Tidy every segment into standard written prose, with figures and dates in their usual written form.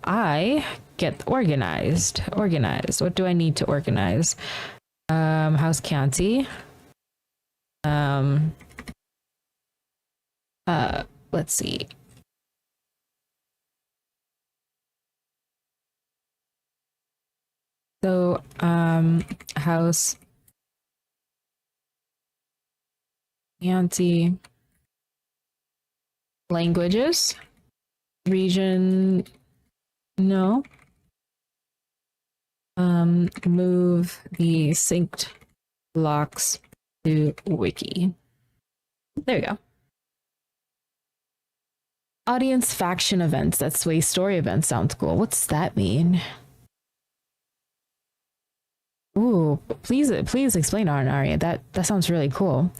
while I get organized. Organized. What do I need to organize? House County. Let's see. So, House County. Languages. Region. No. Move the synced blocks to wiki. There we go. Audience faction events. That's way story events sounds cool. What's that mean? Ooh, please explain, Aria. That sounds really cool.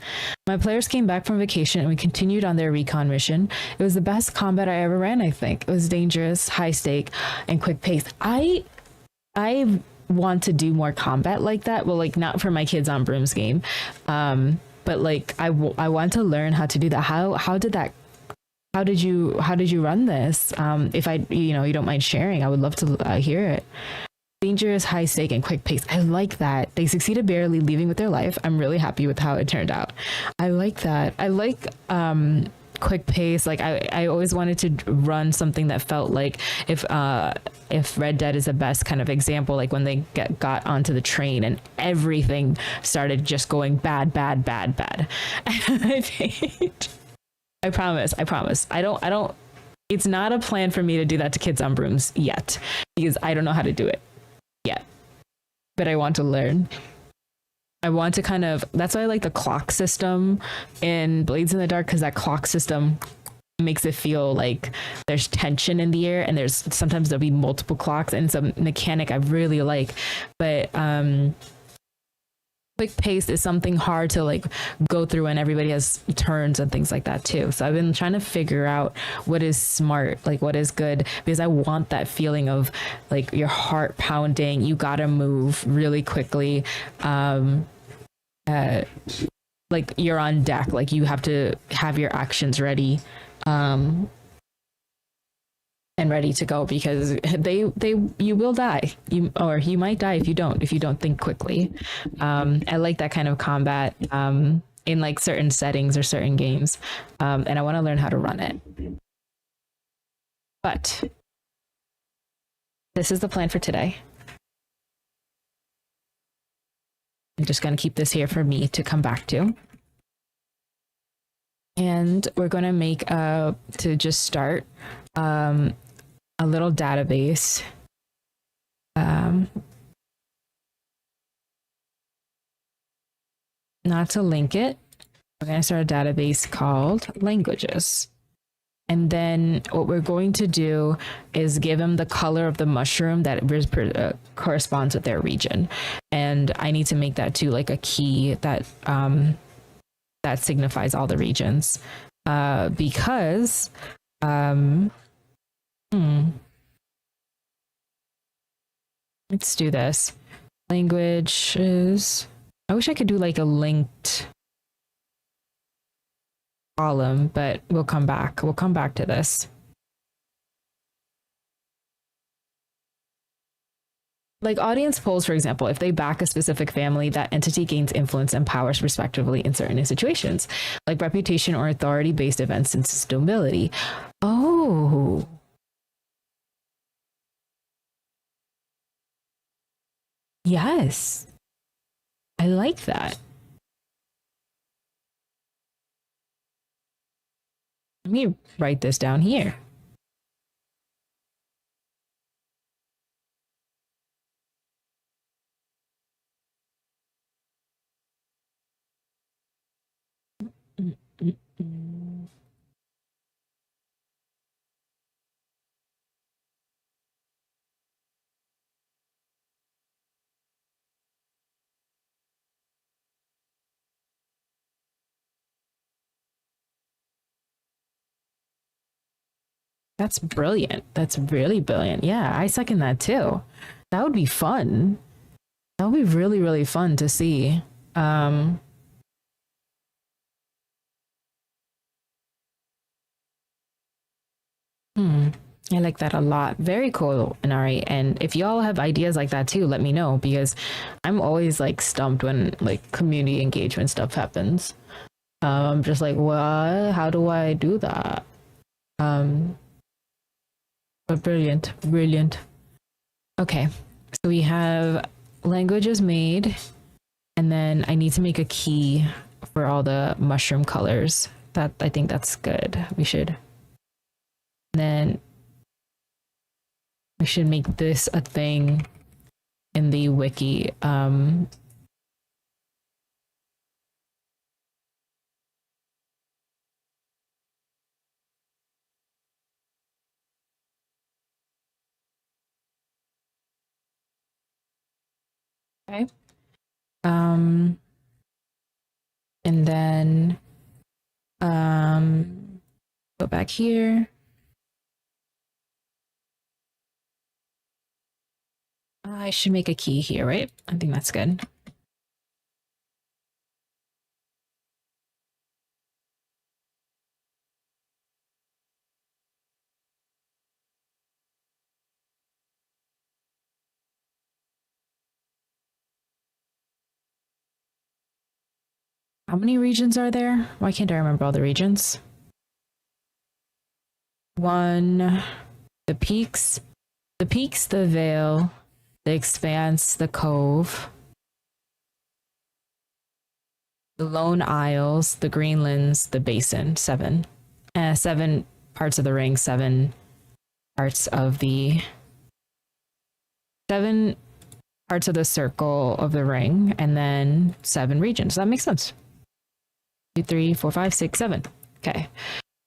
My players came back from vacation and we continued on their recon mission. It was the best combat I ever ran, I think. It was dangerous, high stake, and quick pace. I want to do more combat like that. Well, like not for my kids on Broom's game. But like I want to learn how to do that. How did you run this? If you don't mind sharing, I would love to hear it. Dangerous, high stake, and quick pace. I like that. They succeeded barely, leaving with their life. I'm really happy with how it turned out. I like that. I like quick pace. Like I always wanted to run something that felt like if Red Dead is the best kind of example, like when they got onto the train and everything started just going bad. I promise. I don't. It's not a plan for me to do that to kids on Brooms yet, because I don't know how to do it yet. But I want to learn. I want to kind of. That's why I like the clock system in Blades in the Dark, because that clock system makes it feel like there's tension in the air, and sometimes there'll be multiple clocks, and it's a mechanic I really like. But quick pace is something hard to like go through, and everybody has turns and things like that too. So I've been trying to figure out what is smart, like what is good, because I want that feeling of like your heart pounding, you gotta move really quickly, like you're on deck, like you have to have your actions ready and ready to go, because you will die, or you might die if you don't think quickly. I like that kind of combat in like certain settings or certain games, and I want to learn how to run it. But this is the plan for today. I'm just going to keep this here for me to come back to. And we're going to make to just start a little database. Not to link it. We're going to start a database called languages. And then what we're going to do is give them the color of the mushroom that corresponds with their region. And I need to make that too, like a key that that signifies all the regions. Because let's do this. Languages. I wish I could do like a linked column, but we'll come back. We'll come back to this. Like audience polls, for example, if they back a specific family, that entity gains influence and powers respectively in certain situations, like reputation or authority-based events and stability. Oh. Yes. I like that. Let me write this down here. That's brilliant. That's really brilliant. Yeah, I second that too. That would be fun. That would be really, really fun to see. I like that a lot. Very cool, Inari. And if y'all have ideas like that too, let me know because I'm always like stumped when like community engagement stuff happens. I'm just like, what? How do I do that? Um, but brilliant, brilliant. Okay, so we have languages made, and then I need to make a key for all the mushroom colors. That I think that's good. We should. And then we should make this a thing in the wiki. Okay. Um, and then go back here. I should make a key here, right? I think that's good. How many regions are there? Why can't I remember all the regions? One, the peaks, the Vale, the Expanse, the Cove, the Lone Isles, the Greenlands, the Basin. 7. 7 parts of the ring, 7 parts of the 7 parts of the circle of the ring, and then 7 regions. That makes sense. 2, 3, 4, 5, 6, 7. Okay.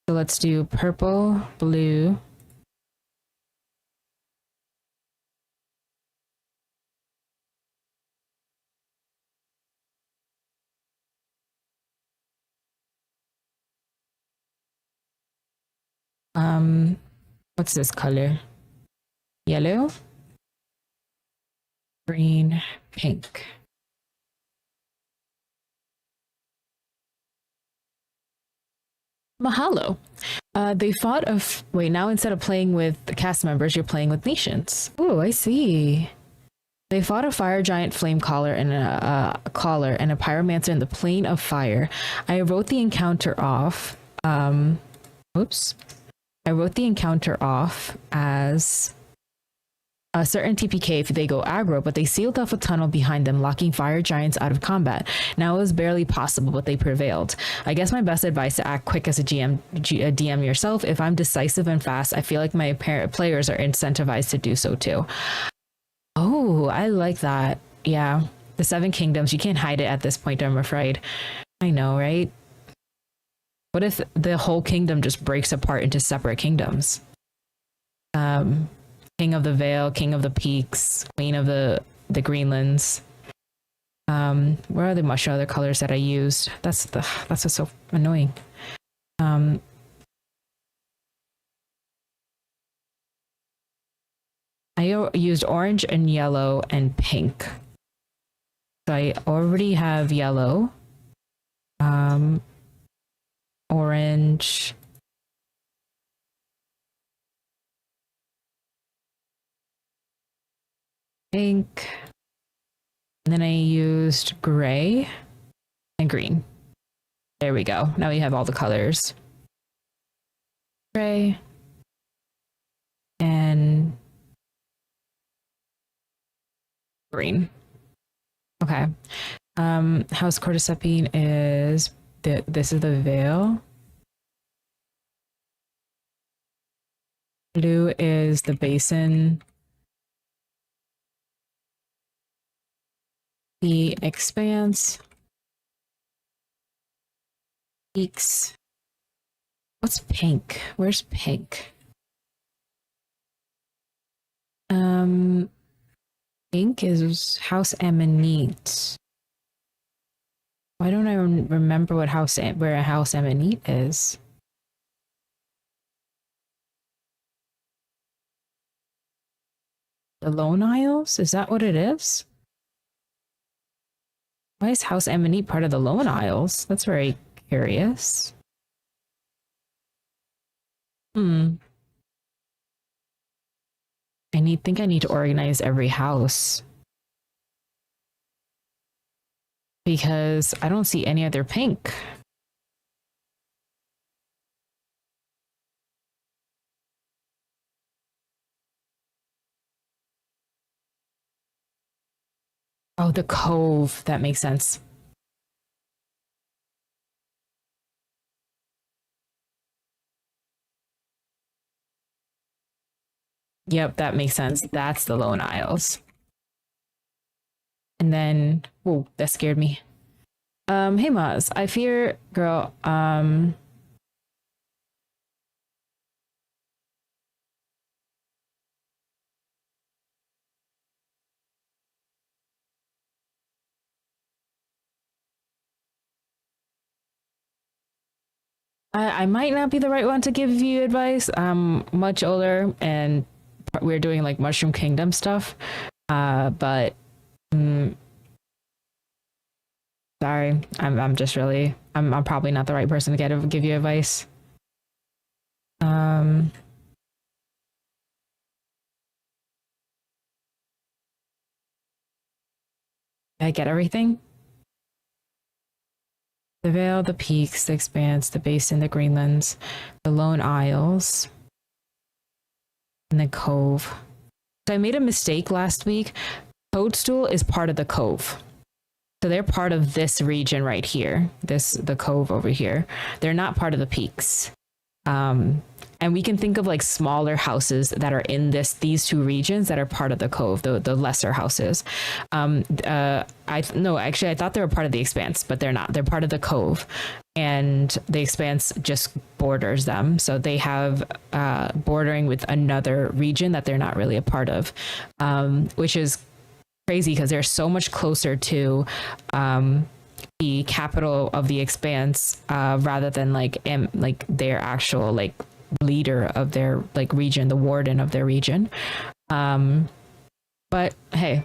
So let's do purple, blue. What's this color? Yellow, green, pink. Mahalo. They fought of wait, now instead of playing with the cast members, you're playing with nations. Oh, I see. They fought a fire giant flame caller and a caller and a pyromancer in the plane of fire. I wrote the encounter off. Oops. I wrote the encounter off as a certain TPK if they go aggro, but they sealed off a tunnel behind them, locking fire giants out of combat. Now it was barely possible, but they prevailed. I guess my best advice to act quick as a DM yourself. If I'm decisive and fast, I feel like my players are incentivized to do so too. Oh, I like that. Yeah, the 7 kingdoms. You can't hide it at this point, I'm afraid. I know, right? What if the whole kingdom just breaks apart into separate kingdoms? King of the Vale, King of the Peaks, Queen of the Greenlands. Where are the mushroom other colors that I used? That's what's so annoying. I used orange and yellow and pink. So I already have yellow. Orange. Pink. And then I used gray and green. There we go. Now we have all the colors. Gray and green. Okay. House Portabellon is this is the Vale. Blue is the Basin. The Expanse. Peaks. What's pink? Where's pink? Pink is House Amanite. Why don't I remember where House Amanite is? The Lone Isles? Is that what it is? Why is House Amanite part of the Lone Isles? That's very curious. think I need to organize every house because I don't see any other pink. Oh, the cove. That makes sense. Yep, that makes sense. That's the Lone Isles. And then, whoa, that scared me. Hey Maz, I fear, girl. I might not be the right one to give you advice. I'm much older, and we're doing like Mushroom Kingdom stuff. But mm, sorry, I'm just really, I'm probably not the right person to give you advice. Um, I get everything. The Vale, the Peaks, the Expanse, the Basin, the Greenlands, the Lone Isles, and the Cove. So I made a mistake last week. Toadstool is part of the Cove. So they're part of this region right here. The Cove over here. They're not part of the Peaks. And we can think of like smaller houses that are in these two regions that are part of the Cove, the lesser houses. No, actually I thought they were part of the Expanse, but they're not. They're part of the Cove, and the Expanse just borders them. So they have bordering with another region that they're not really a part of, which is crazy because they're so much closer to the capital of the Expanse rather than like their actual like leader of their like region, the warden of their region. But hey,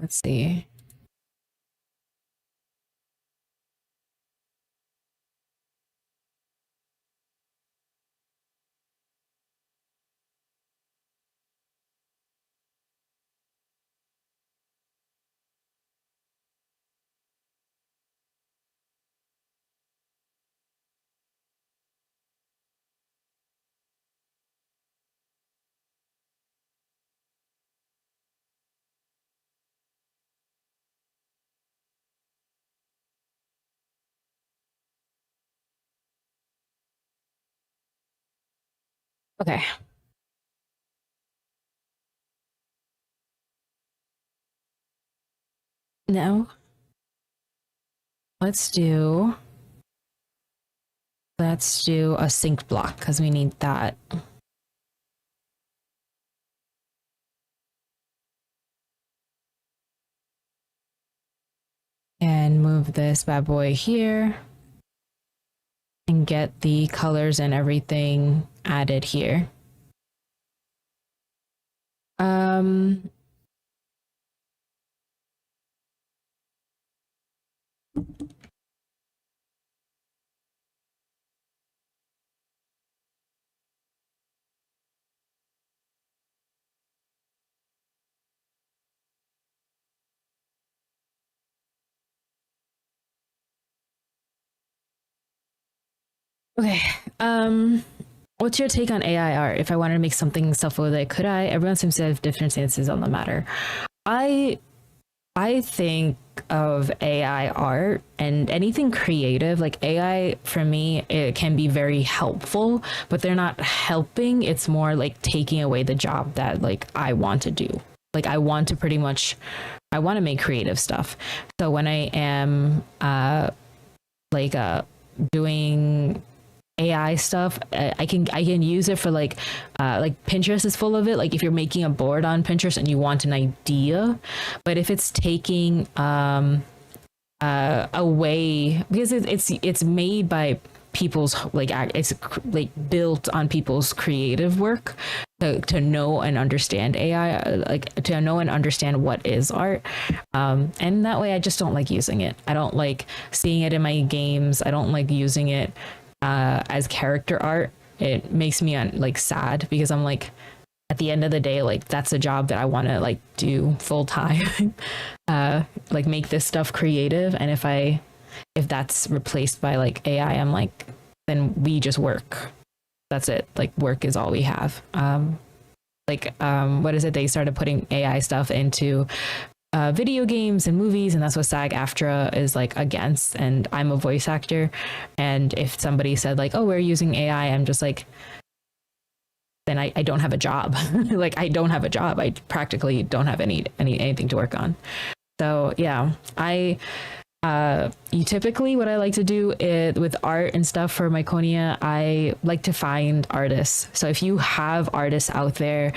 let's see. Okay. Now let's do a sync block because we need that. And move this bad boy here and get the colors and everything added here. Okay. What's your take on AI art? If I wanted to make something self-related, could I? Everyone seems to have different stances on the matter. I I think of AI art and anything creative, like AI for me, it can be very helpful, but they're not helping. It's more like taking away the job that like I want to do. Like I want to pretty much, I want to make creative stuff. So when I am like doing AI stuff, I can use it for like Pinterest is full of it. Like if you're making a board on Pinterest and you want an idea, but if it's taking away, because it's made by people's like it's like built on people's creative work, to know and understand AI, like to know and understand what is art. And that way I just don't like using it. I don't like seeing it in my games. I don't like using it as character art. It makes me like sad because I'm like, at the end of the day, like that's a job that I want to like do full time, like make this stuff creative. And if that's replaced by like AI, I'm like, then we just work. That's it. Like work is all we have. What is it? They started putting AI stuff into video games and movies, and that's what SAG-AFTRA is like against. And I'm a voice actor, and if somebody said like, "Oh, we're using AI," I'm just like, then I don't have a job. Like I don't have a job. I practically don't have anything to work on. So yeah, you typically what I like to do is, with art and stuff for Myconia, I like to find artists. So if you have artists out there,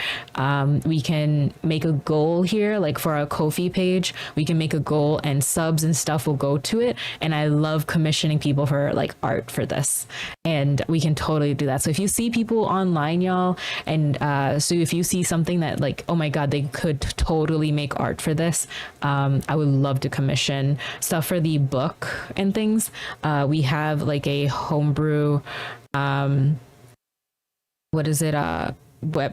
we can make a goal here, like for our Ko-fi page, we can make a goal and subs and stuff will go to it. And I love commissioning people for like art for this. And we can totally do that. So if you see people online, y'all, and so if you see something that like, oh my God, they could totally make art for this, I would love to commission stuff for the book and things. We have like a homebrew web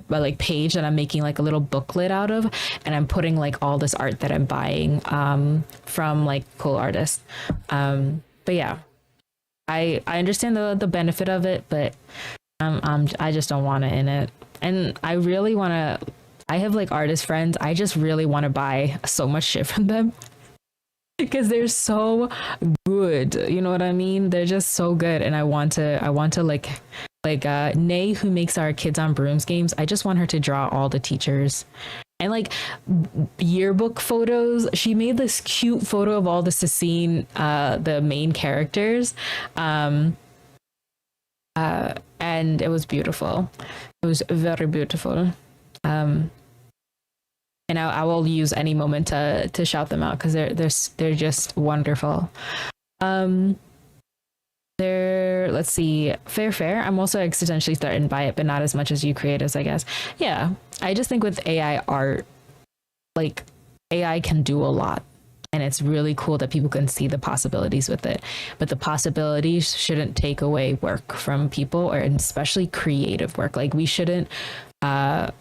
like page that I'm making like a little booklet out of, and I'm putting like all this art that I'm buying from like cool artists. But yeah, I understand the benefit of it, but I just don't want it in it. And I really want to, I have like artist friends, I just really want to buy so much shit from them because they're so good, you know what I mean? They're just so good. And I want to like Nay, who makes our Kids on Brooms games, I just want her to draw all the teachers and like yearbook photos. She made this cute photo of all the Sassine, the main characters, and it was beautiful. It was very beautiful. And I will use any moment to shout them out because they're just wonderful. Let's see, Fair. I'm also accidentally threatened by it, but not as much as you creatives, I guess. Yeah, I just think with AI art, like AI can do a lot. And it's really cool that people can see the possibilities with it. But the possibilities shouldn't take away work from people, or especially creative work. Like we shouldn't, I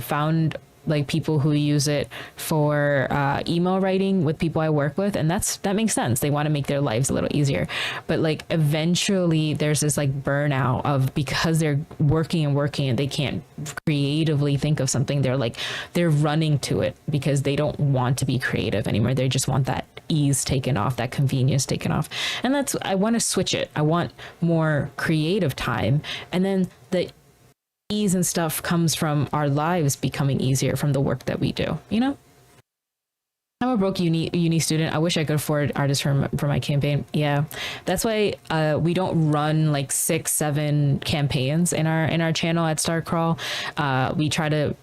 found like people who use it for email writing with people I work with, and that makes sense. They want to make their lives a little easier, but like eventually there's this like burnout of, because they're working and they can't creatively think of something, they're running to it because they don't want to be creative anymore. They just want that ease taken off, that convenience taken off. And I want to switch it. I want more creative time, and then the ease and stuff comes from our lives becoming easier from the work that we do, you know? I'm a broke uni student. I wish I could afford artists for my campaign. Yeah, that's why we don't run like 6-7 campaigns in our channel at Starcrawl. We try to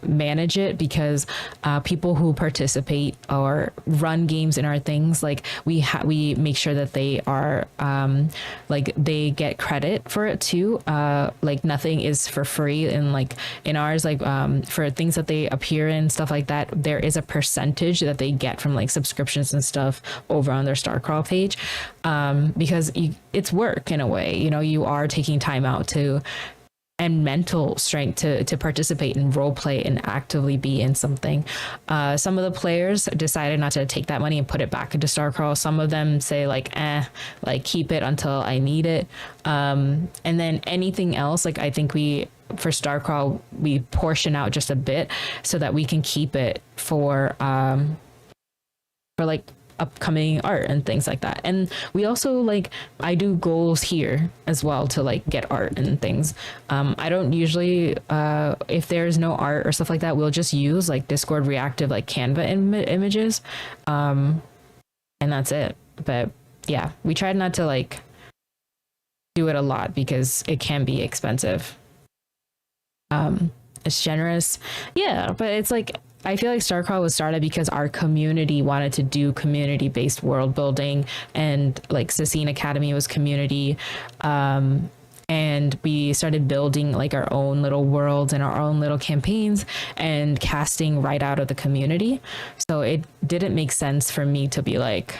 manage it because people who participate or run games in our things, like we make sure that they are like they get credit for it too. Like nothing is for free, and like in ours, like for things that they appear in, stuff like that, there is a percentage that they get from like subscriptions and stuff over on their Starcrawl page, because it's work in a way, you know. You are taking time out and mental strength to participate and role play and actively be in something. Some of the players decided not to take that money and put it back into Starcrawl. Some of them say like keep it until I need it. And then anything else, like I think for Starcrawl we portion out just a bit so that we can keep it for like upcoming art and things like that. And we also like, I do goals here as well to like get art and things. I don't usually if there's no art or stuff like that, we'll just use like Discord reactive like Canva images, and that's it. But yeah, we tried not to like do it a lot because it can be expensive. It's generous, yeah, but it's like, I feel like Starcrawl was started because our community wanted to do community-based world building, and like Sassine Academy was community, and we started building like our own little worlds and our own little campaigns and casting right out of the community. So it didn't make sense for me to be like,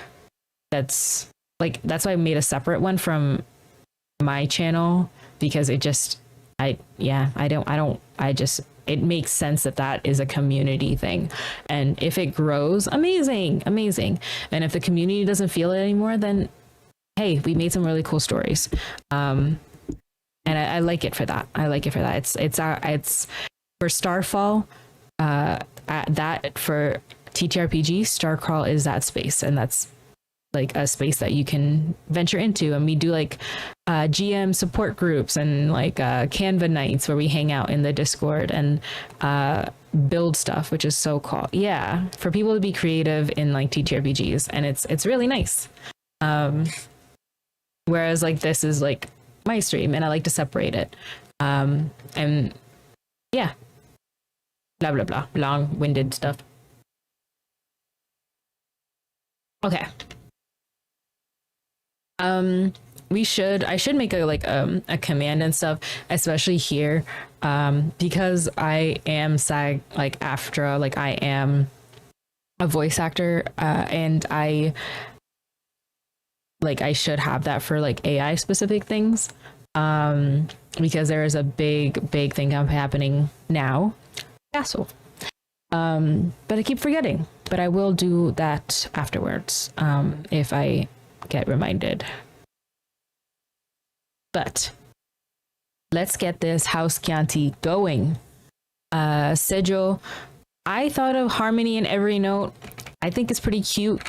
that's why I made a separate one from my channel, because it just, it makes sense that is a community thing. And if it grows, amazing. And if the community doesn't feel it anymore, then hey, we made some really cool stories. And I like it for that. It's for Starfall, that for TTRPG, Starcrawl is that space, and that's like a space that you can venture into. And we do like GM support groups and like Canva nights where we hang out in the Discord and build stuff, which is so cool. Yeah, for people to be creative in like TTRPGs, and it's really nice. Whereas like this is like my stream, and I like to separate it. And yeah, blah blah blah, long-winded stuff. Okay. I should make a command and stuff, especially here, because I am SAG-AFTRA, like I am a voice actor, and I should have that for like AI specific things, because there is a big thing happening now, Castle. But I keep forgetting, but I will do that afterwards, if I get reminded. But let's get this House Chianti going. Sigil, I thought of harmony in every note. I think it's pretty cute.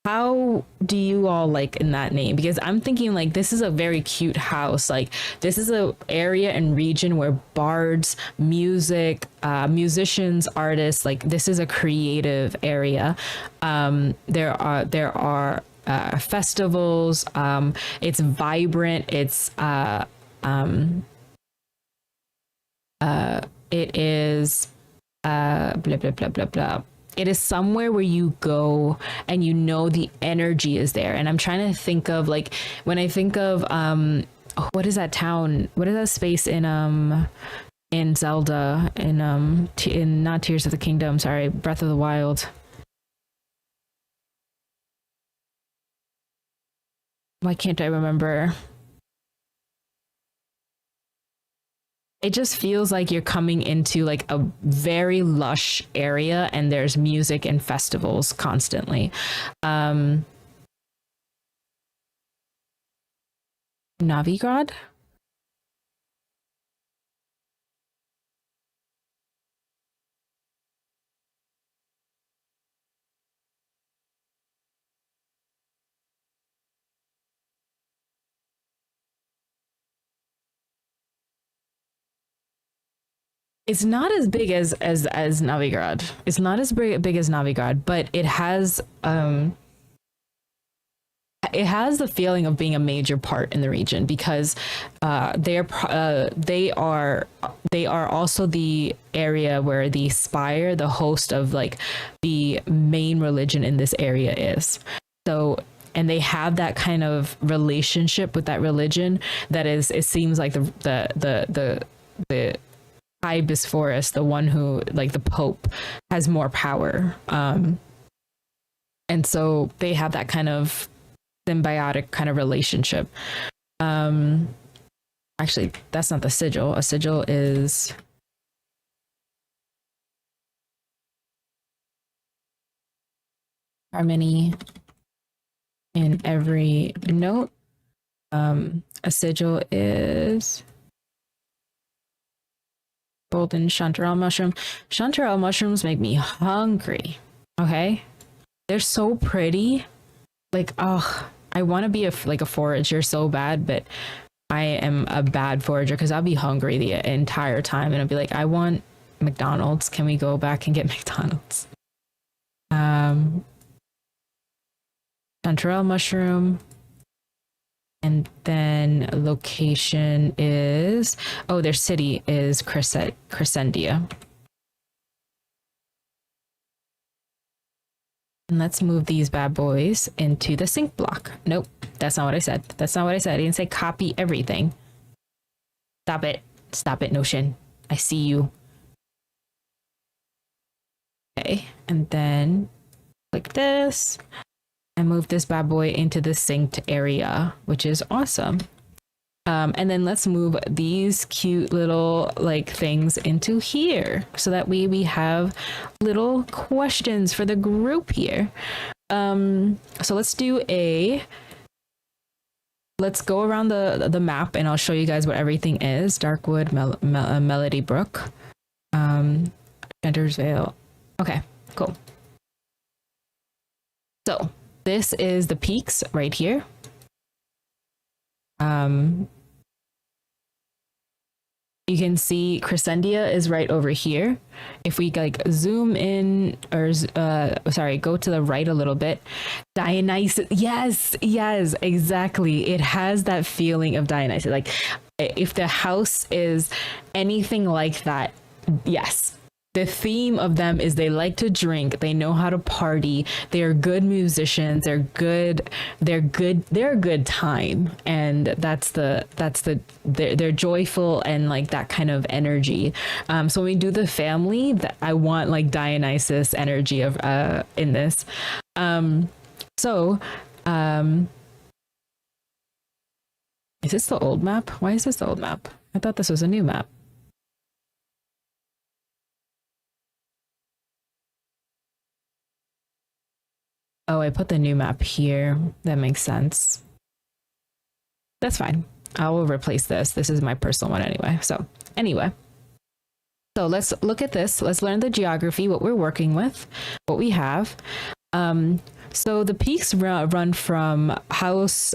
How do you all like in that name? Because I'm thinking like this is a very cute house. Like this is a area and region where bards, music, musicians, artists, like this is a creative area. There are festivals. It's vibrant. It is blah blah blah blah blah. It is somewhere where you go and you know the energy is there. And I'm trying to think of like when I think of what is that town? What is that space in Zelda, in not Tears of the Kingdom, sorry, Breath of the Wild. Why can't I remember? It just feels like you're coming into like a very lush area and there's music and festivals constantly. Novigrad? It's not as big as Novigrad. It's not as big as Novigrad, but it has the feeling of being a major part in the region, because they are also the area where the Spire, the host of like the main religion in this area, is. So, and they have that kind of relationship with that religion that is, it seems like the Ibis Forest, the one who, like the Pope, has more power. And so they have that kind of symbiotic kind of relationship. Actually, that's not the sigil. A sigil is harmony in every note. A sigil is golden chanterelle mushroom. Chanterelle mushrooms make me hungry. Okay, they're so pretty. Like, oh, I want to be a forager so bad, but I am a bad forager because I'll be hungry the entire time and I'll be like, I want McDonald's. Can we go back and get McDonald's? Chanterelle mushroom. And then location is, oh, their city is Crescendia. And let's move these bad boys into the sync block. Nope, that's not what I said. That's not what I said. I didn't say copy everything. Stop it. Stop it, Notion. I see you. Okay, and then click this and move this bad boy into the synced area, which is awesome. And then let's move these cute little like things into here so that we have little questions for the group here. So let's go around the map and I'll show you guys what everything is. Darkwood, Melody Brook, Chanter's Vale. Okay, cool. So this is the peaks right here. You can see Crescendia is right over here. If we like zoom in or go to the right a little bit, Dionysus. Yes, exactly. It has that feeling of Dionysus. Like if the house is anything like that, yes. The theme of them is they like to drink, they know how to party, they're good musicians, they're a good time, and they're joyful and like that kind of energy. So when we do the family, I want like Dionysus energy of in this. Is this the old map? Why is this the old map? I thought this was a new map. Oh, I put the new map here. That makes sense. That's fine. I will replace this. This is my personal one anyway. So let's look at this. Let's learn the geography, what we're working with, what we have. So the peaks run from House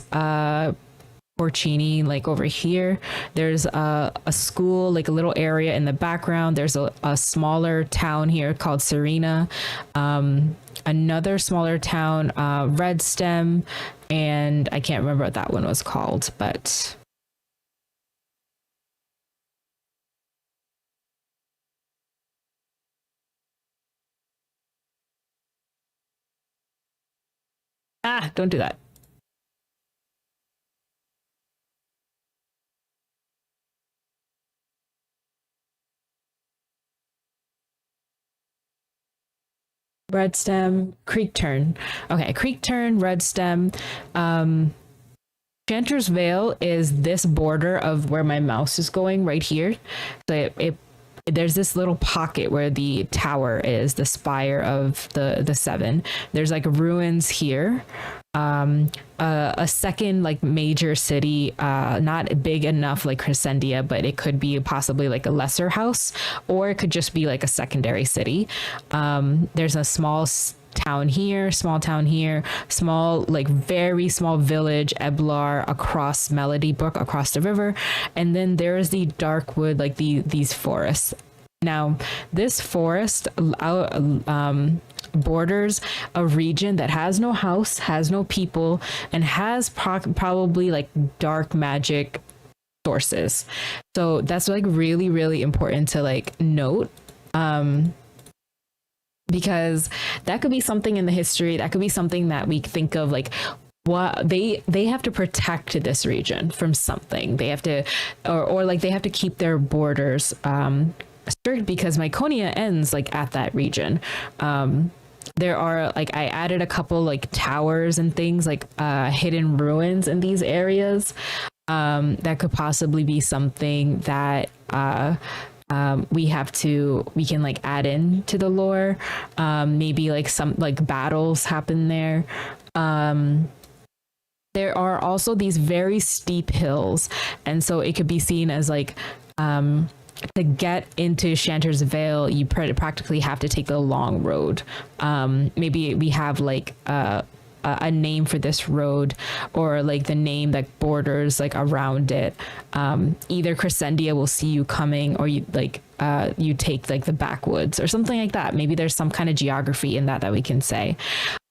Porcini, like over here. There's a school, like a little area in the background. There's a smaller town here called Serena. Another smaller town, Redstem, and I can't remember what that one was called, but don't do that. Redstem, Creek Turn. Okay, Creek Turn, Redstem. Chanter's Vale is this border of where my mouse is going right here. So there's this little pocket where the tower is, the spire of the seven. There's like ruins here. A second like major city, not big enough like Crescendia, but it could be possibly like a lesser house, or it could just be like a secondary city. There's a small town here, small like very small village, Eblar, across Melody Brook, across the river, and then there's the Darkwood, like these forests. Now this forest borders a region that has no house, has no people, and has probably like dark magic sources. So that's like really, really important to like note. Because that could be something in the history, that could be something that we think of like, what they have to protect this region from something. They have to, or like they have to keep their borders strict, because Myconia ends like at that region. There are like, I added a couple like towers and things like hidden ruins in these areas. That could possibly be something that we can like add in to the lore. Maybe like some like battles happen there. There are also these very steep hills, and so it could be seen as like to get into Chanter's Vale, you practically have to take the long road. Maybe we have like a name for this road, or like the name that borders like around it. Either Crescendia will see you coming, or you like you take like the backwoods or something like that. Maybe there's some kind of geography in that we can say.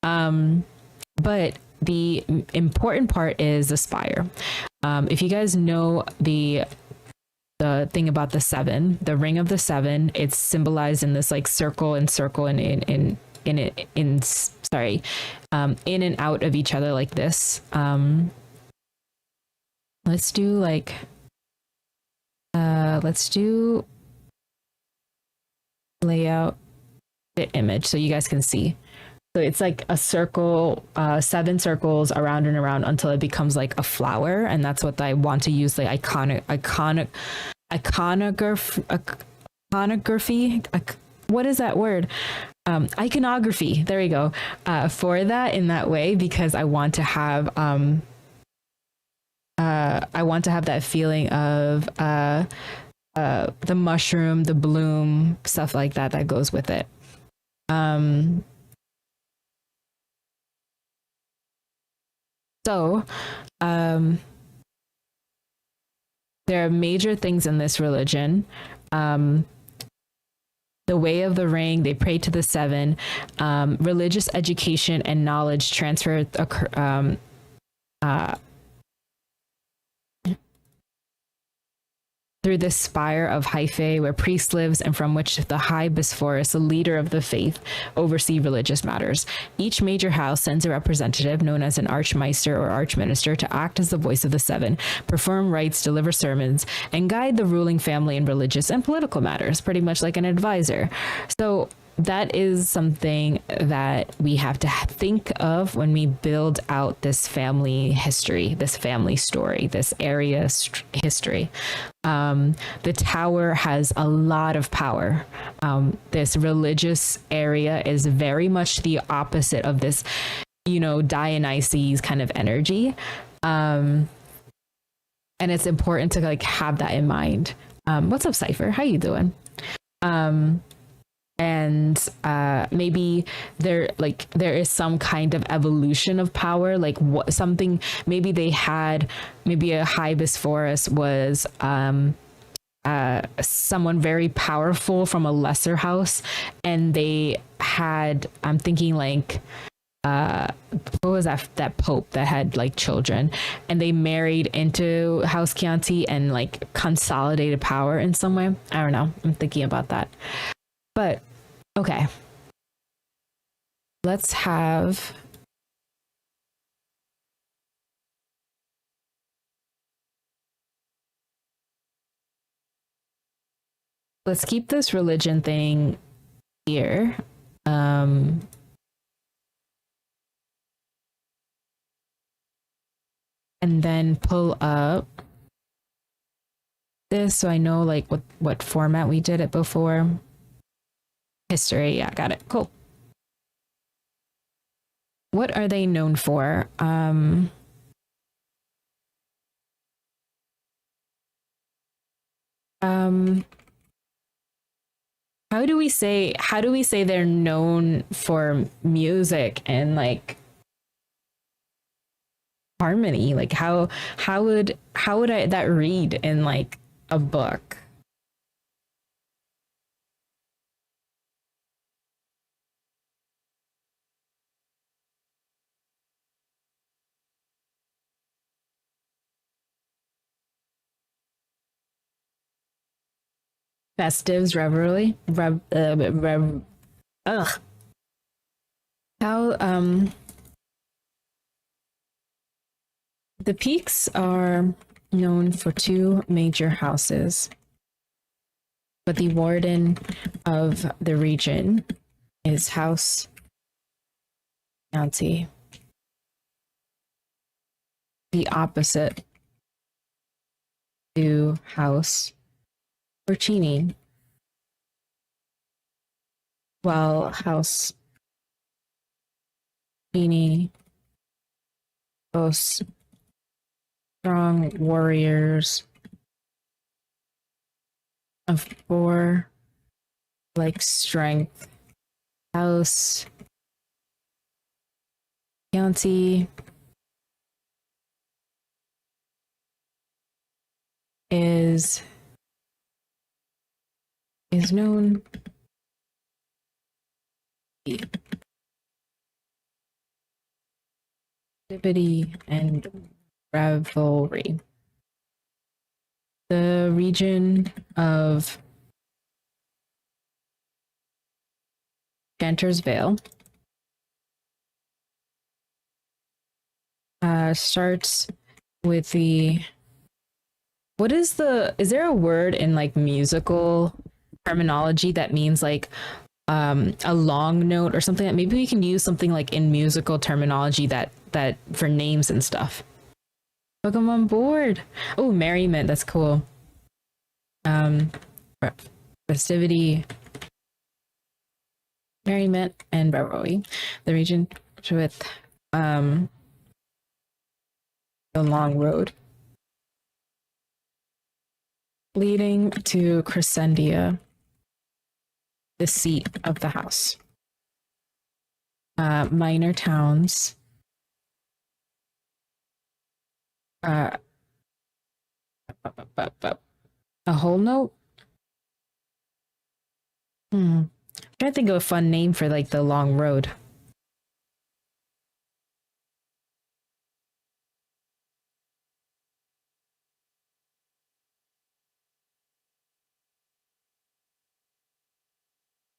But the important part is the spire. If you guys know the thing about the seven, the ring of the seven, it's symbolized in this like circle and in and out of each other like this. Let's do like, Let's do layout the image so you guys can see. So it's like a circle, 7 circles around and around until it becomes like a flower, and that's what I want to use, like iconography. What is that word? Iconography. There you go. For that in that way, because I want to have that feeling of the mushroom, the bloom, stuff like that that goes with it. So, there are major things in this religion. The way of the ring, they pray to the 7. Religious education and knowledge transfer through this spire of hyphae where priest lives and from which the high Bosphorus, the leader of the faith, oversee religious matters. Each major house sends a representative known as an archmeister or archminister to act as the voice of the 7, perform rites, deliver sermons, and guide the ruling family in religious and political matters, pretty much like an advisor. So that is something that we have to think of when we build out this family history, this family story, this area history. The tower has a lot of power. This religious area is very much the opposite of this, Dionysus kind of energy. And it's important to like have that in mind. What's up, Cypher? How you doing? And maybe there is some kind of evolution of power, like maybe they had, maybe a high Bosphorus was someone very powerful from a lesser house, and they had, I'm thinking like what was that pope that had like children, and they married into House Chianti and like consolidated power in some way. I don't know, I'm thinking about that. But okay, let's have let's keep this religion thing here. And then pull up this so I know like what format we did it before. History, yeah, got it. Cool. What are they known for? How do we say they're known for music and like harmony? Like how would I that read in like a book? Festives, revelry, how the peaks are known for 2 major houses, but the warden of the region is House Chianti. The opposite to House Porcini, while House Porcini boasts strong warriors of 4 like strength. House Chianti is known activity and revelry. The region of Chanterelle starts with the what is is there a word in like musical terminology that means like a long note or something? That maybe we can use something like in musical terminology that for names and stuff. Welcome on board. Oh, merriment, that's cool. Festivity, merriment, and revelry. The region with the long road leading to Crescendia, the seat of the house. Minor towns. A whole note? I'm trying to think of a fun name for like the long road.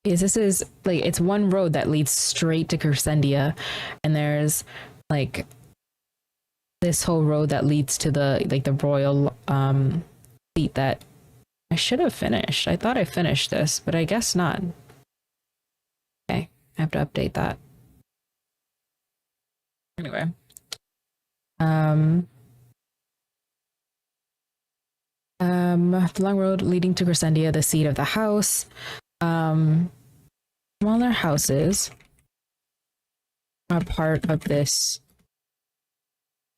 Because this is like it's one road that leads straight to Crescendia, and there's like this whole road that leads to the royal seat that I should have finished. I thought I finished this, but I guess not. Okay, I have to update that. Anyway. The long road leading to Crescendia, the seat of the house. Smaller houses are part of this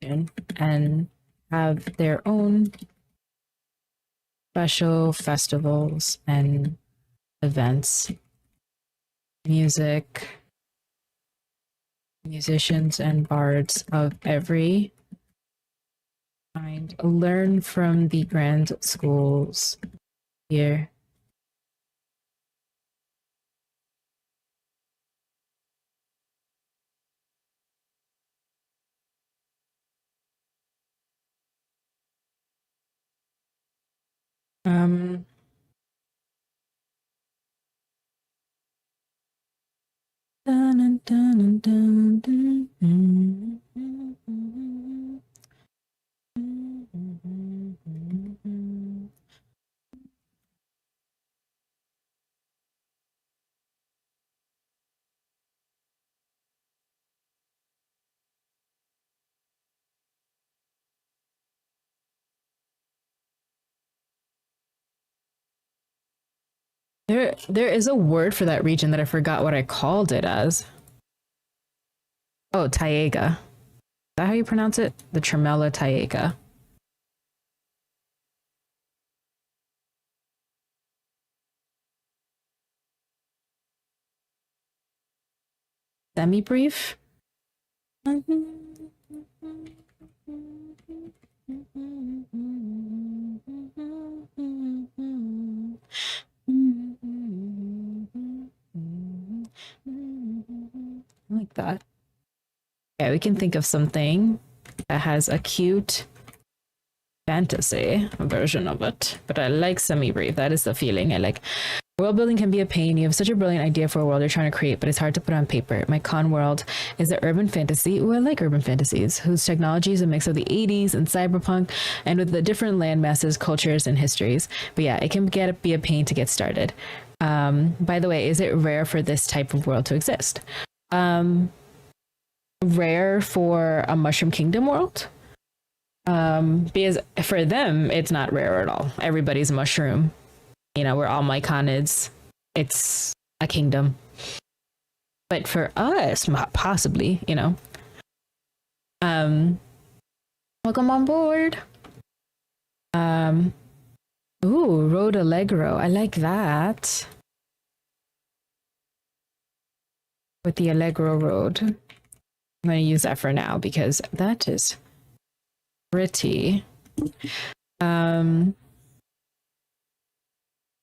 and have their own special festivals and events. Music, musicians, and bards of every kind learn from the grand schools here. Dun, dun, dun, dun, There is a word for that region that I forgot what I called it as. Oh, Taiega. Is that how you pronounce it? The Tremella Taiega. Semi-brief? Like that. Yeah, we can think of something that has a cute fantasy version of it. But I like semi-brief. That is the feeling I like. World building can be a pain. You have such a brilliant idea for a world you're trying to create, but it's hard to put on paper. My con world is the urban fantasy. Ooh, I like urban fantasies, whose technology is a mix of the 80s and cyberpunk, and with the different land masses, cultures, and histories. But yeah, it can be a pain to get started. By the way, is it rare for this type of world to exist? Rare for a Mushroom Kingdom world? Because for them, it's not rare at all. Everybody's a mushroom. You know, we're all myconids. It's a kingdom. But for us, possibly, you know. Welcome on board. Ooh, Road Allegro. I like that. With the Allegro Road. I'm going to use that for now because that is pretty.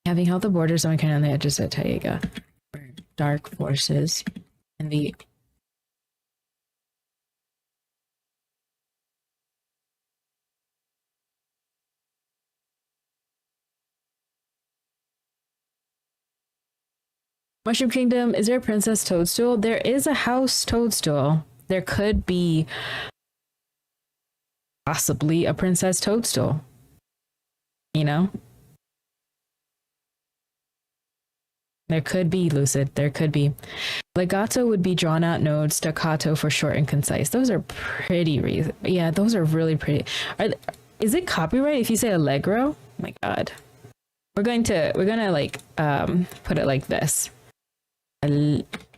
Having held the borders on kind of on the edges of Taiega, dark forces, and the Mushroom Kingdom. Is there a Princess Toadstool? There is a House Toadstool. There could be possibly a Princess Toadstool. know? There could be, Lucid. There could be. Legato would be drawn out notes, staccato for short and concise. Those are pretty yeah, those are really pretty. Is it copyright if you say allegro? Oh my god. We're gonna like put it like this.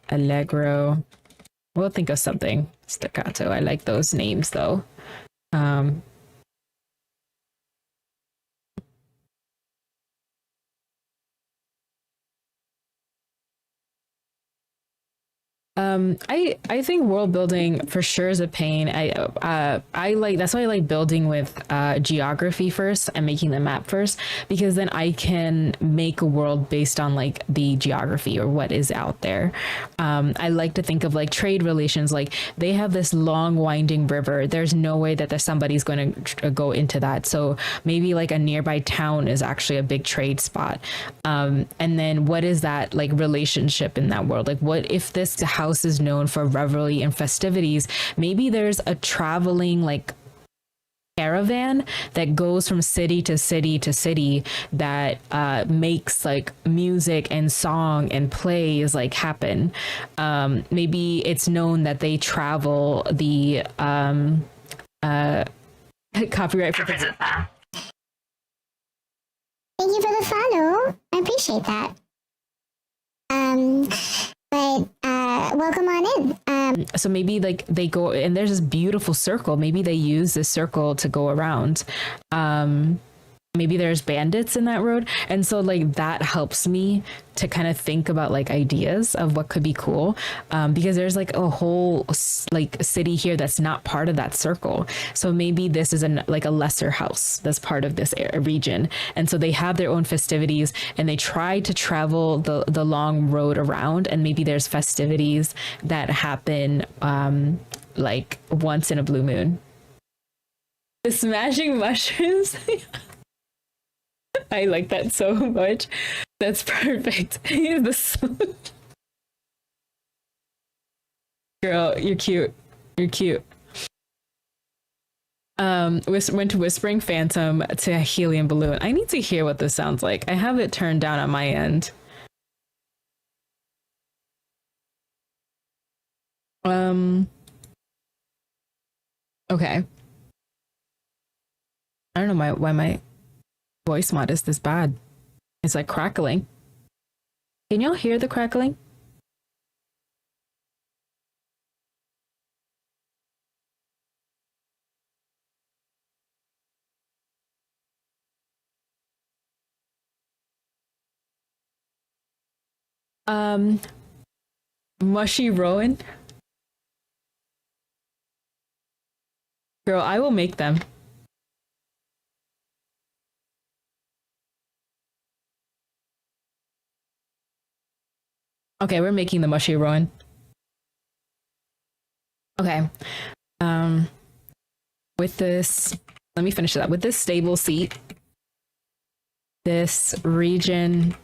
Allegro. We'll think of something. Staccato. I like those names though. I think world building for sure is a pain. I like, that's why I like building with geography first and making the map first, because then I can make a world based on like the geography or what is out there. I like to think of like trade relations, like they have this long winding river. There's no way that somebody's going to go into that. So maybe like a nearby town is actually a big trade spot. And then what is that like relationship in that world? Like what if this house is known for revelry and festivities? Maybe there's a traveling like caravan that goes from city to city to city that makes like music and song and plays like happen. Maybe it's known that they travel the copyright for Thank you for the follow. I appreciate that. But welcome on in. So maybe like they go and there's this beautiful circle. Maybe they use this circle to go around. Maybe there's bandits in that road. And so like that helps me to kind of think about like ideas of what could be cool. Because there's like a whole like city here that's not part of that circle. So maybe this is like a lesser house that's part of this region. And so they have their own festivities and they try to travel the long road around. And maybe there's festivities that happen like once in a blue moon. The smashing mushrooms. I like that so much. That's perfect. Girl, you're cute. You're cute. Went to Whispering Phantom to Helium Balloon. I need to hear what this sounds like. I have it turned down on my end. Okay. I don't know why my voice mod is this bad. It's like crackling. Can y'all hear the crackling? Mushy Rowan. Girl, I will make them. Okay, we're making the mushy Rowan. Okay. With this, let me finish that. With this stable seat, this region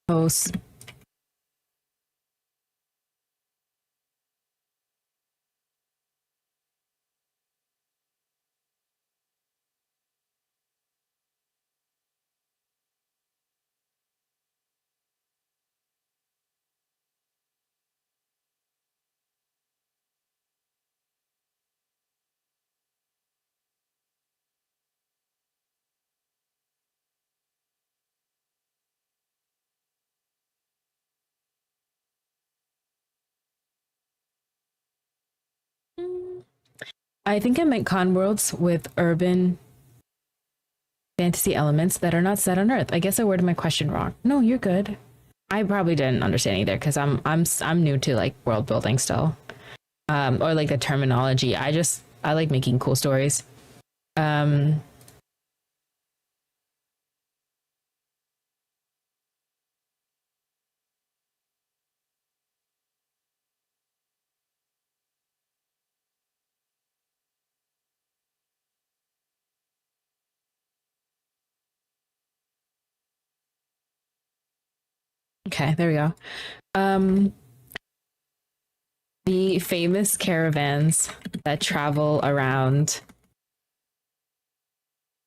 host I think I meant con worlds with urban fantasy elements that are not set on Earth. I guess I worded my question wrong. No, you're good. I probably didn't understand either because I'm new to like world building still, or like the terminology. I like making cool stories. Okay, there we go. The famous caravans that travel around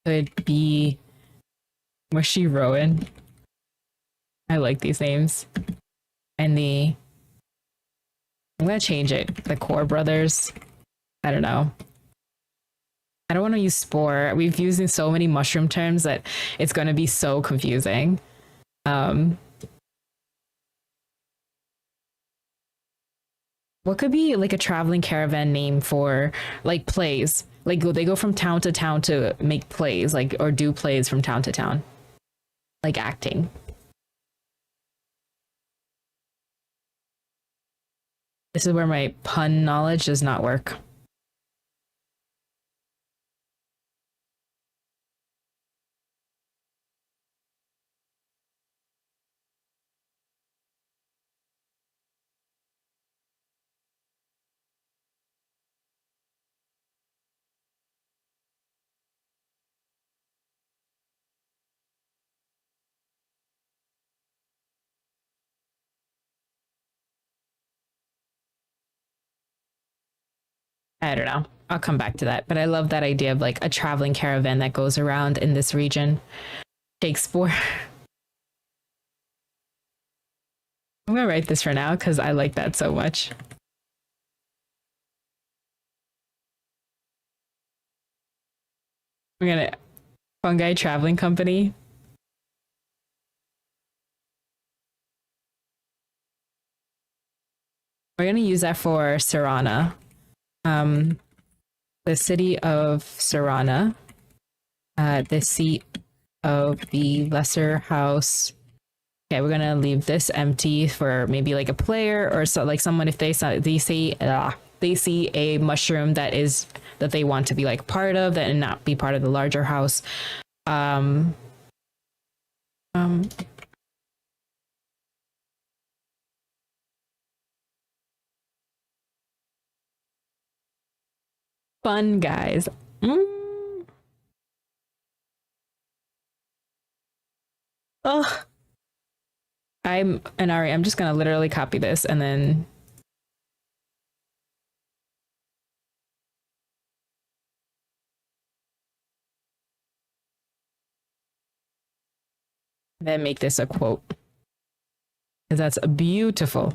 could be Mushy Rowan. I like these names. And I'm gonna change it. The Core Brothers. I don't know. I don't want to use spore. We've used so many mushroom terms that it's gonna be so confusing. What could be like a traveling caravan name for like plays? Like they go from town to town to make plays, like or do plays from town to town, like acting. This is where my pun knowledge does not work. I don't know. I'll come back to that. But I love that idea of like a traveling caravan that goes around in this region. Shakespeare. I'm gonna write this for now because I like that so much. We're gonna fungi traveling company. We're gonna use that for Serana. The city of Serana, the seat of the lesser house. Okay, we're gonna leave this empty for maybe like a player or so, like someone if they see a mushroom that they want to be like part of that and not be part of the larger house. Fun guys. Oh, I'm just gonna literally copy this and then make this a quote because that's beautiful.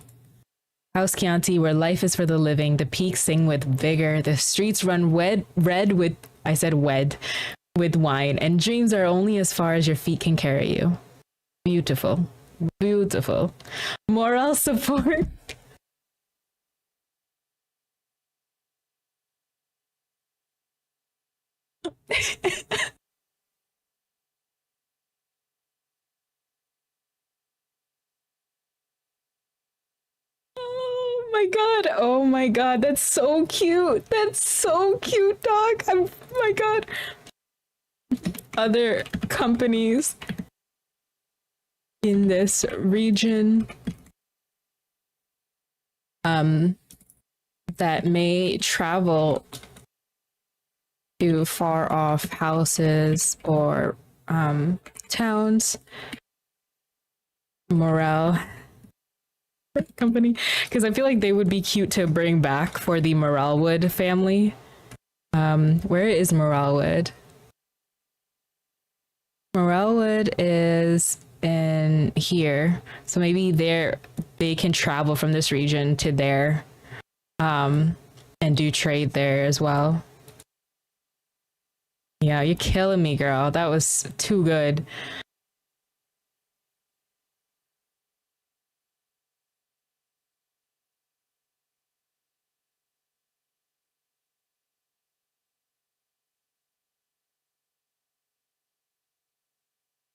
House Chianti, where life is for the living, the peaks sing with vigor, the streets run red with wine, and dreams are only as far as your feet can carry you. Beautiful. Beautiful. Moral support. Oh my god, that's so cute. That's so cute, dog. Oh my god. Other companies in this region that may travel to far off houses or towns. Morale company, because I feel like they would be cute to bring back for the Moralewood family. Where is Moralewood? Moralewood is in here, so maybe they can travel from this region to there, and do trade there as well. Yeah, you're killing me, girl. That was too good.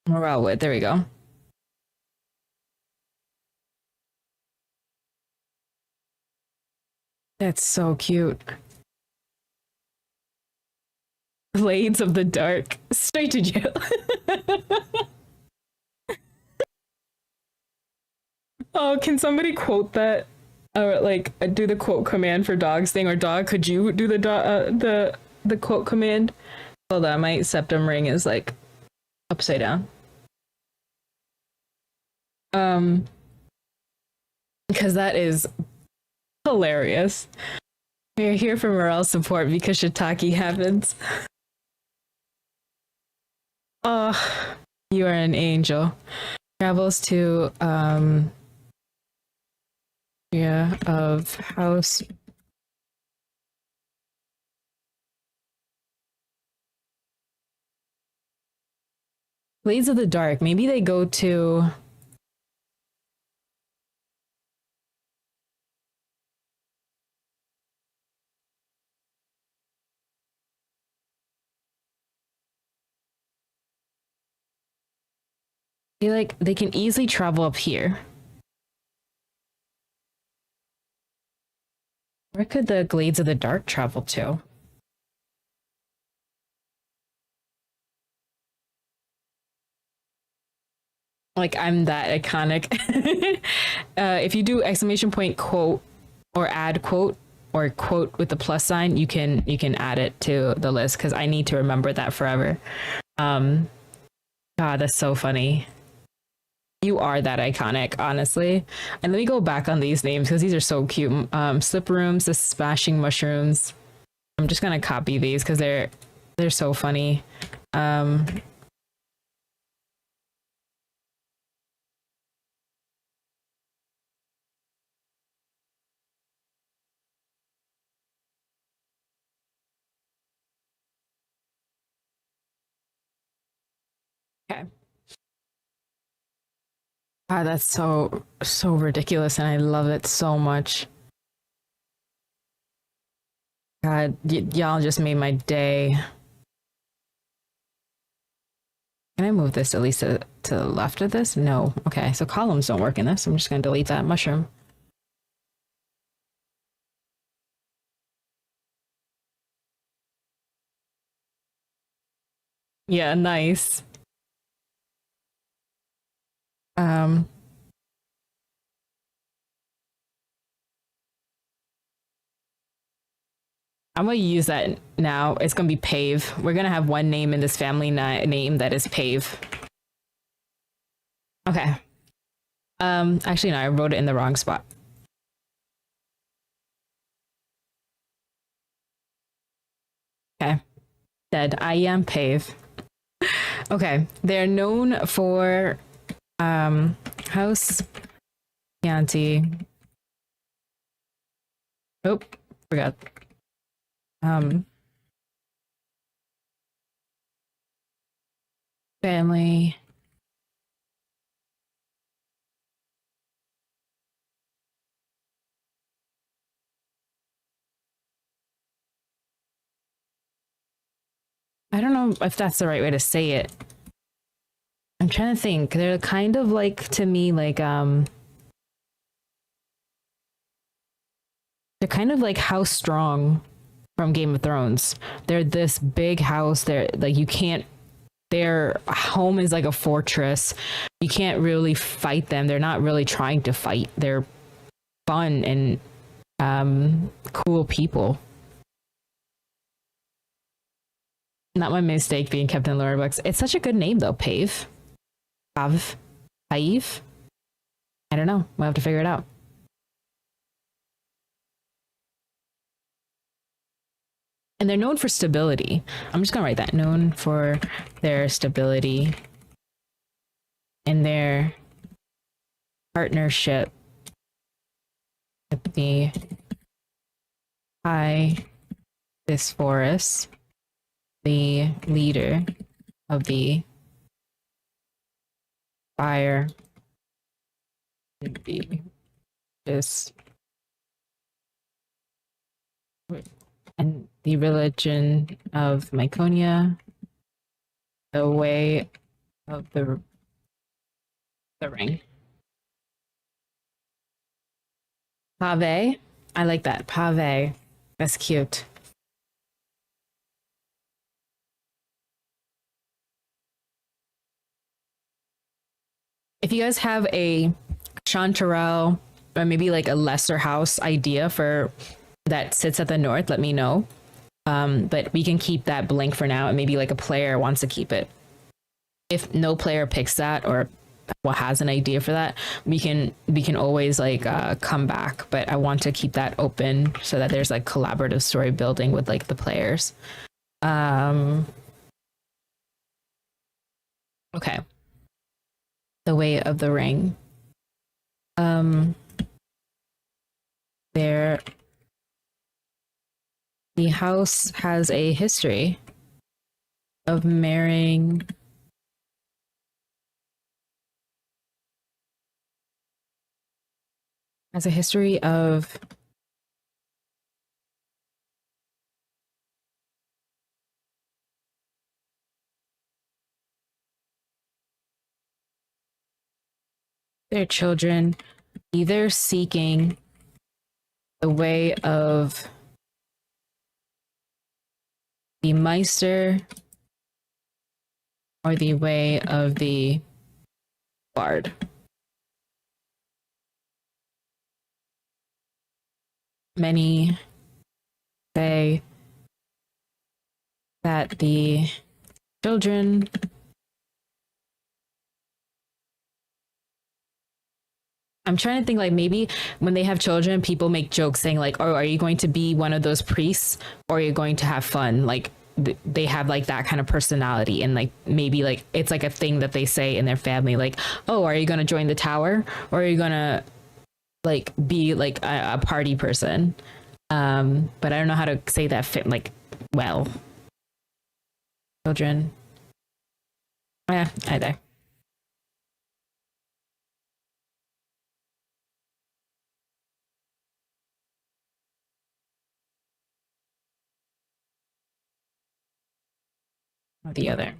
Moralewood, there we go. That's so cute. Blades of the Dark. Straight to jail. Oh, can somebody quote that? Or like do the quote command for dogs thing? Or dog, could you do the quote command? Hold on, my septum ring is like upside down. Because that is hilarious. We're here for morale support because shiitake happens. You are an angel. Travels to of House Blades of the Dark. Maybe they go to they can easily travel up here. Where could the Glades of the Dark travel to? Like, I'm that iconic. If you do exclamation point quote or add quote or quote with the plus sign, you can add it to the list because I need to remember that forever. God, that's so funny. You are that iconic, honestly. And let me go back on these names because these are so cute. Slip Rooms, the Smashing Mushrooms. I'm just gonna copy these because they're so funny. Okay. God, that's so ridiculous, and I love it so much. God, y'all just made my day. Can I move this at least to the left of this? No. Okay, so columns don't work in this. I'm just gonna delete that mushroom. Yeah, nice. I'm gonna use that now. It's gonna be Pave. We're gonna have one name in this family name that is Pave. Okay. Actually, no, I wrote it in the wrong spot. Okay. Dead. I am Pave. Okay. They're known for House Chianti. Oh, forgot. Family. I don't know if that's the right way to say it. I'm trying to think. They're kind of like, to me, like they're kind of like House Strong from Game of Thrones. They're this big house. They're like, you can't, their home is like a fortress. You can't really fight them. They're not really trying to fight. They're fun and cool people. Not my mistake being kept in lore books. It's such a good name though. Pave. Pav. Paive. I don't know. We'll have to figure it out. And they're known for stability. I'm just gonna write that. Known for their stability and their partnership with the High this forest, the leader of the fire, the this and the religion of Myconia, the way of the ring. Pave. I like that. Pave. That's cute. If you guys have a Chanterelle or maybe like a lesser house idea for that sits at the north, let me know. But we can keep that blank for now, and maybe like a player wants to keep it. If no player picks that or has an idea for that, we can always like come back. But I want to keep that open so that there's like collaborative story building with like the players. Okay. the way of the ring. There, the house has a history of marrying has a history of their children either seeking the way of the Meister or the way of the Bard. Many say that the children I'm trying to think, like, maybe when they have children, people make jokes saying like, oh, are you going to be one of those priests or are you going to have fun? Like they have like that kind of personality, and like maybe like it's like a thing that they say in their family, like, oh, are you going to join the tower or are you going to like be like a party person? But I don't know how to say that fit like well. Children. Yeah, either. Or the other.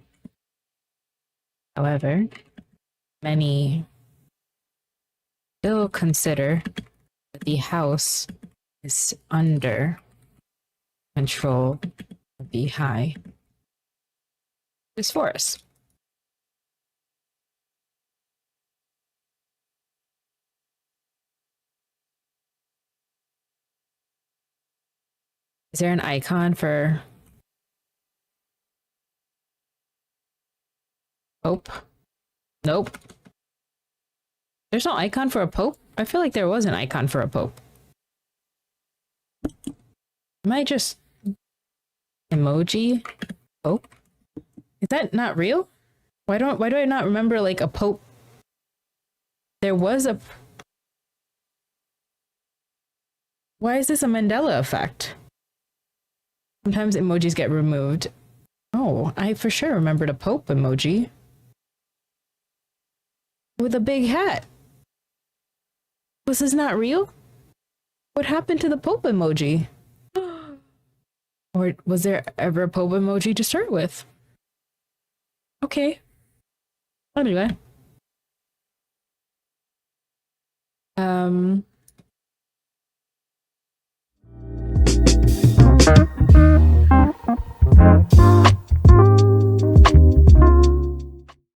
However, many still consider that the house is under control of the high this forest. Is there an icon for Pope? Nope. There's no icon for a Pope? I feel like there was an icon for a Pope. Am I just emoji Pope? Is that not real? Why do I not remember like a Pope? There was a. Why is this a Mandela effect? Sometimes emojis get removed. Oh, I for sure remembered a Pope emoji. With a big hat. Was this not real? What happened to the Pope emoji? Or was there ever a Pope emoji to start with? Okay. Anyway.